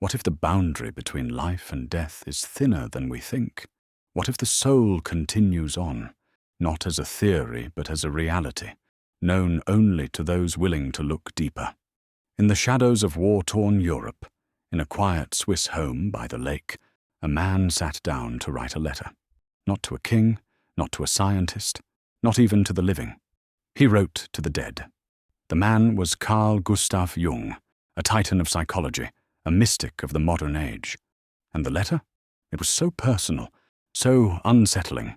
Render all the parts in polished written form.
What if the boundary between life and death is thinner than we think? What if the soul continues on, not as a theory but as a reality, known only to those willing to look deeper? In the shadows of war-torn Europe, in a quiet Swiss home by the lake, a man sat down to write a letter. Not to a king, not to a scientist, not even to the living. He wrote to the dead. The man was Carl Gustav Jung, a titan of psychology, a mystic of the modern age. And the letter? It was so personal, so unsettling,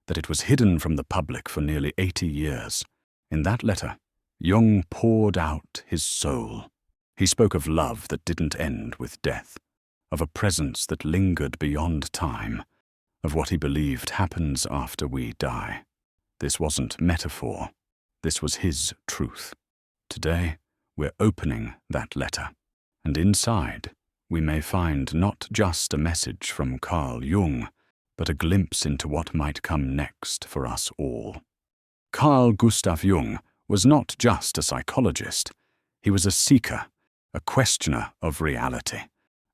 that it was hidden from the public for nearly 80 years. In that letter, Jung poured out his soul. He spoke of love that didn't end with death, of a presence that lingered beyond time, of what he believed happens after we die. This wasn't metaphor. This was his truth. Today, we're opening that letter, and inside, we may find not just a message from Carl Jung, but a glimpse into what might come next for us all. Carl Gustav Jung was not just a psychologist. He was a seeker, a questioner of reality,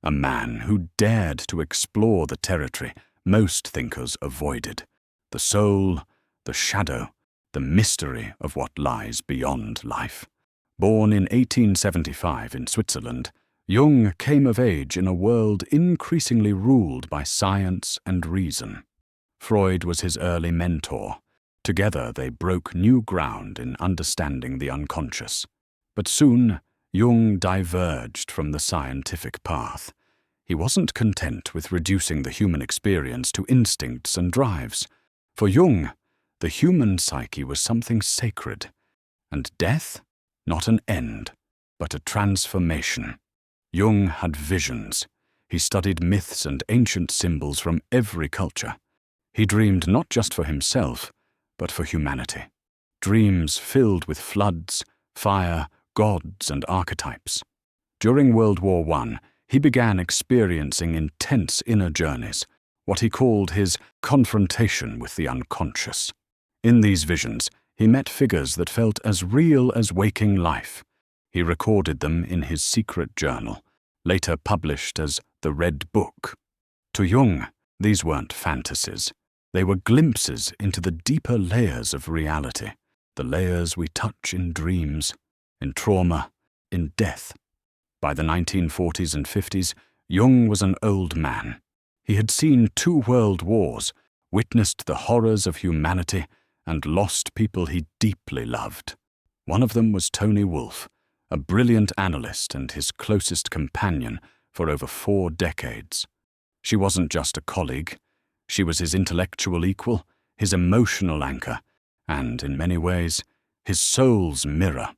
a man who dared to explore the territory most thinkers avoided, the soul, the shadow, the mystery of what lies beyond life. Born in 1875 in Switzerland, Jung came of age in a world increasingly ruled by science and reason. Freud was his early mentor. Together they broke new ground in understanding the unconscious. But soon, Jung diverged from the scientific path. He wasn't content with reducing the human experience to instincts and drives. For Jung, the human psyche was something sacred, and death, not an end, but a transformation. Jung had visions. He studied myths and ancient symbols from every culture. He dreamed not just for himself, but for humanity. Dreams filled with floods, fire, gods, and archetypes. During World War I, he began experiencing intense inner journeys, what he called his confrontation with the unconscious. In these visions, he met figures that felt as real as waking life. He recorded them in his secret journal, later published as The Red Book. To Jung, these weren't fantasies. They were glimpses into the deeper layers of reality, the layers we touch in dreams, in trauma, in death. By the 1940s and 50s, Jung was an old man. He had seen 2 world wars, witnessed the horrors of humanity, and lost people he deeply loved. One of them was Toni Wolff, a brilliant analyst and his closest companion for over 4 decades. She wasn't just a colleague. She was his intellectual equal, his emotional anchor, and, in many ways, his soul's mirror.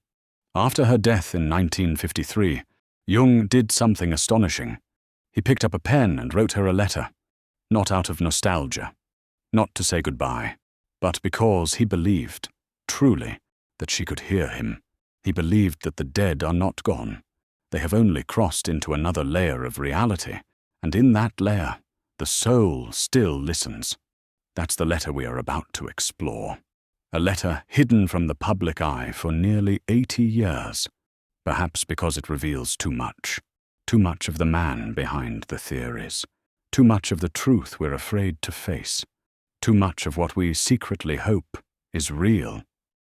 After her death in 1953, Jung did something astonishing. He picked up a pen and wrote her a letter, not out of nostalgia, not to say goodbye, but because he believed, truly, that she could hear him. He believed that the dead are not gone. They have only crossed into another layer of reality, and in that layer, the soul still listens. That's the letter we are about to explore. A letter hidden from the public eye for nearly 80 years, perhaps because it reveals too much of the man behind the theories, too much of the truth we're afraid to face, too much of what we secretly hope is real.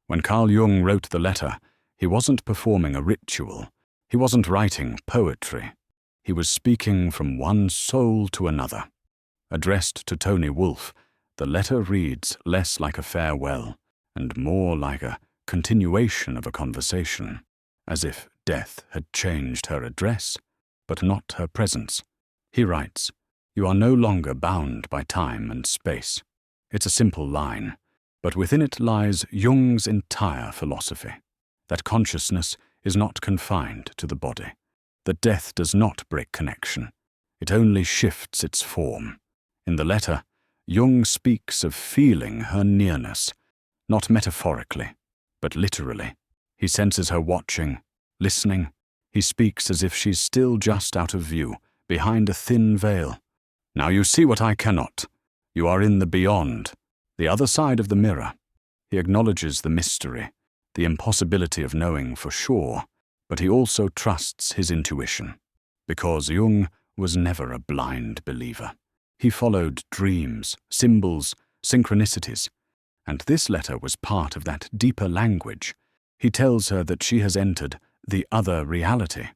When Carl Jung wrote the letter, he wasn't performing a ritual. He wasn't writing poetry. He was speaking from one soul to another. Addressed to Toni Wolff, the letter reads less like a farewell and more like a continuation of a conversation, as if death had changed her address, but not her presence. He writes, "You are no longer bound by time and space." It's a simple line, but within it lies Jung's entire philosophy, that consciousness is not confined to the body, that death does not break connection, it only shifts its form. In the letter, Jung speaks of feeling her nearness, not metaphorically, but literally. He senses her watching, listening. He speaks as if she's still just out of view, behind a thin veil. "Now you see what I cannot. You are in the beyond, the other side of the mirror." He acknowledges the mystery, the impossibility of knowing for sure, but he also trusts his intuition. Because Jung was never a blind believer. He followed dreams, symbols, synchronicities, and this letter was part of that deeper language. He tells her that she has entered the other reality,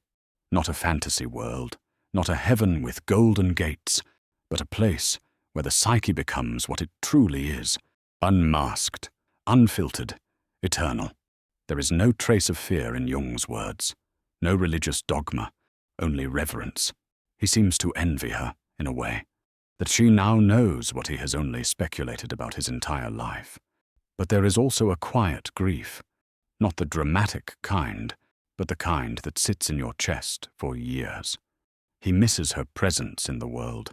not a fantasy world, not a heaven with golden gates, but a place where the psyche becomes what it truly is, unmasked, unfiltered, eternal. There is no trace of fear in Jung's words, no religious dogma, only reverence. He seems to envy her, in a way, that she now knows what he has only speculated about his entire life. But there is also a quiet grief, not the dramatic kind, but the kind that sits in your chest for years. He misses her presence in the world,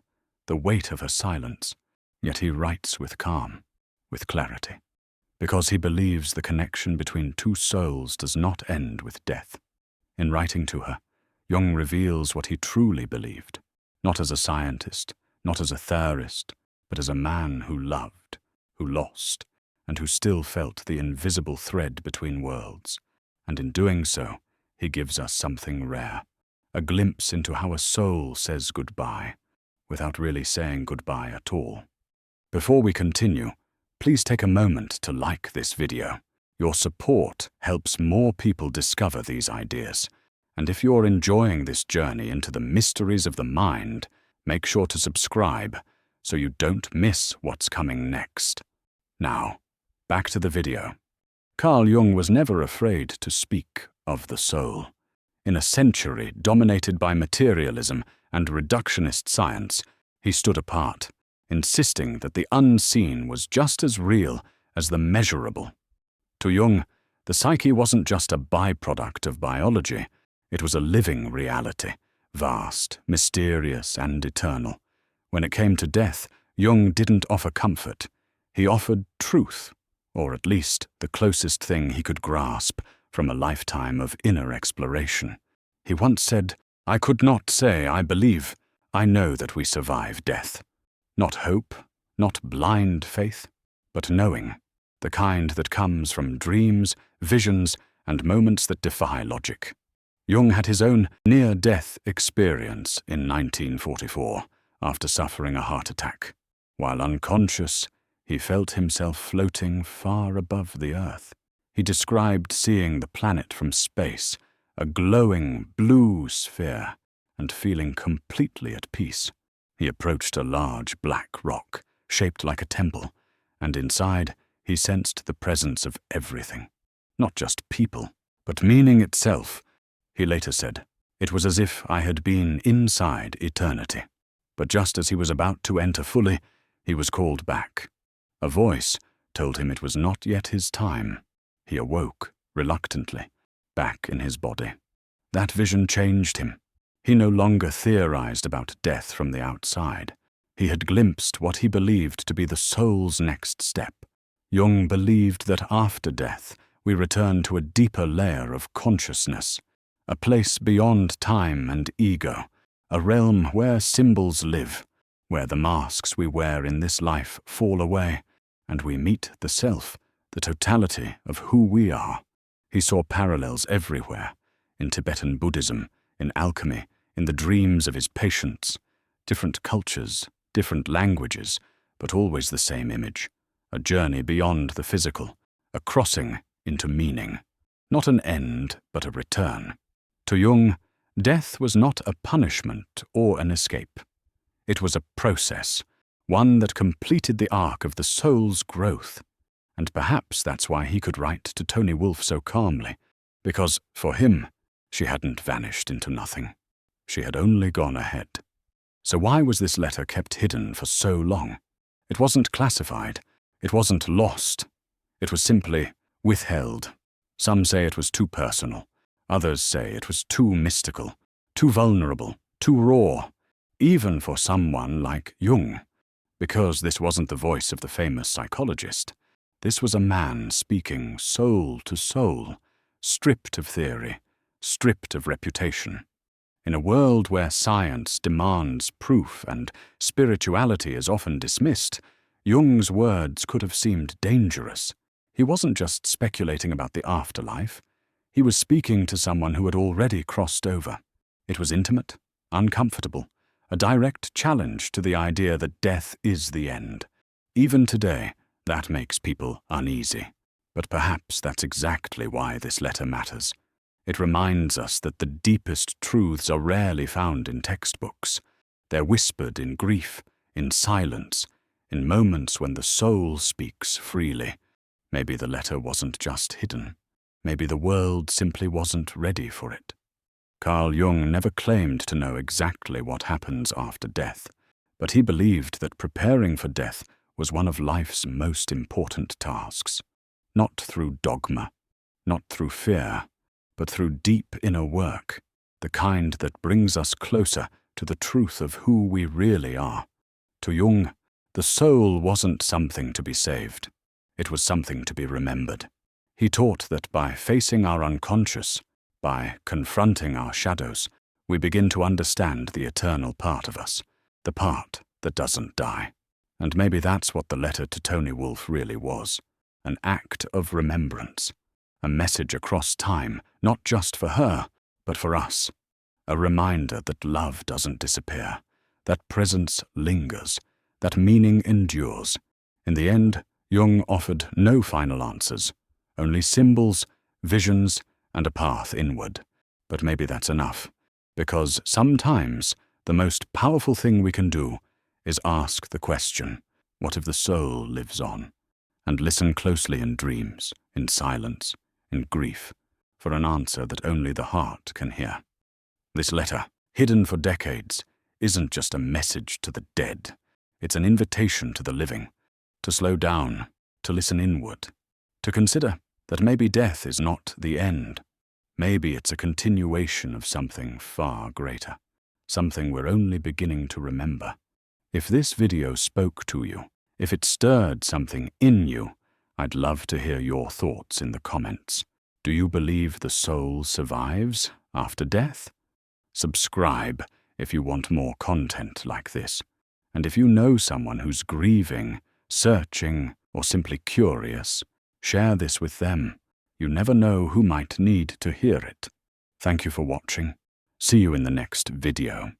the weight of her silence, yet he writes with calm, with clarity, because he believes the connection between two souls does not end with death. In writing to her, Jung reveals what he truly believed, not as a scientist, not as a theorist, but as a man who loved, who lost, and who still felt the invisible thread between worlds. And in doing so, he gives us something rare, a glimpse into how a soul says goodbye, without really saying goodbye at all. Before we continue, please take a moment to like this video. Your support helps more people discover these ideas. And if you're enjoying this journey into the mysteries of the mind, make sure to subscribe so you don't miss what's coming next. Now, back to the video. Carl Jung was never afraid to speak of the soul. In a century dominated by materialism and reductionist science, he stood apart, insisting that the unseen was just as real as the measurable. To Jung, the psyche wasn't just a byproduct of biology, it was a living reality, vast, mysterious, and eternal. When it came to death, Jung didn't offer comfort. He offered truth, or at least the closest thing he could grasp from a lifetime of inner exploration. He once said, "I could not say I believe, I know that we survive death." Not hope, not blind faith, but knowing, the kind that comes from dreams, visions, and moments that defy logic. Jung had his own near-death experience in 1944 after suffering a heart attack. While unconscious, he felt himself floating far above the earth. He described seeing the planet from space, a glowing blue sphere, and feeling completely at peace. He approached a large black rock, shaped like a temple, and inside he sensed the presence of everything, not just people, but meaning itself. He later said, "It was as if I had been inside eternity." But just as he was about to enter fully, he was called back. A voice told him it was not yet his time. He awoke, reluctantly, back in his body. That vision changed him. He no longer theorized about death from the outside. He had glimpsed what he believed to be the soul's next step. Jung believed that after death, we return to a deeper layer of consciousness, a place beyond time and ego, a realm where symbols live, where the masks we wear in this life fall away, and we meet the self, the totality of who we are. He saw parallels everywhere, in Tibetan Buddhism, in alchemy, in the dreams of his patients, different cultures, different languages, but always the same image, a journey beyond the physical, a crossing into meaning, not an end, but a return. To Jung, death was not a punishment or an escape. It was a process, one that completed the arc of the soul's growth. And perhaps that's why he could write to Toni Wolff so calmly, because, for him, she hadn't vanished into nothing. She had only gone ahead. So why was this letter kept hidden for so long? It wasn't classified. It wasn't lost. It was simply withheld. Some say it was too personal. Others say it was too mystical, too vulnerable, too raw, even for someone like Jung. Because this wasn't the voice of the famous psychologist. This was a man speaking soul to soul, stripped of theory, stripped of reputation. In a world where science demands proof and spirituality is often dismissed, Jung's words could have seemed dangerous. He wasn't just speculating about the afterlife. He was speaking to someone who had already crossed over. It was intimate, uncomfortable, a direct challenge to the idea that death is the end. Even today, that makes people uneasy. But perhaps that's exactly why this letter matters. It reminds us that the deepest truths are rarely found in textbooks. They're whispered in grief, in silence, in moments when the soul speaks freely. Maybe the letter wasn't just hidden. Maybe the world simply wasn't ready for it. Carl Jung never claimed to know exactly what happens after death, but he believed that preparing for death was one of life's most important tasks. Not through dogma, not through fear, but through deep inner work, the kind that brings us closer to the truth of who we really are. To Jung, the soul wasn't something to be saved. It was something to be remembered. He taught that by facing our unconscious, by confronting our shadows, we begin to understand the eternal part of us, the part that doesn't die. And maybe that's what the letter to Toni Wolff really was, an act of remembrance, a message across time, not just for her, but for us, a reminder that love doesn't disappear, that presence lingers, that meaning endures. In the end, Jung offered no final answers, only symbols, visions, and a path inward. But maybe that's enough, because sometimes the most powerful thing we can do is ask the question, what if the soul lives on? And listen closely in dreams, in silence, in grief, for an answer that only the heart can hear. This letter, hidden for decades, isn't just a message to the dead. It's an invitation to the living, to slow down, to listen inward, to consider that maybe death is not the end. Maybe it's a continuation of something far greater, something we're only beginning to remember. If this video spoke to you, if it stirred something in you, I'd love to hear your thoughts in the comments. Do you believe the soul survives after death? Subscribe if you want more content like this. And if you know someone who's grieving, searching, or simply curious, share this with them. You never know who might need to hear it. Thank you for watching. See you in the next video.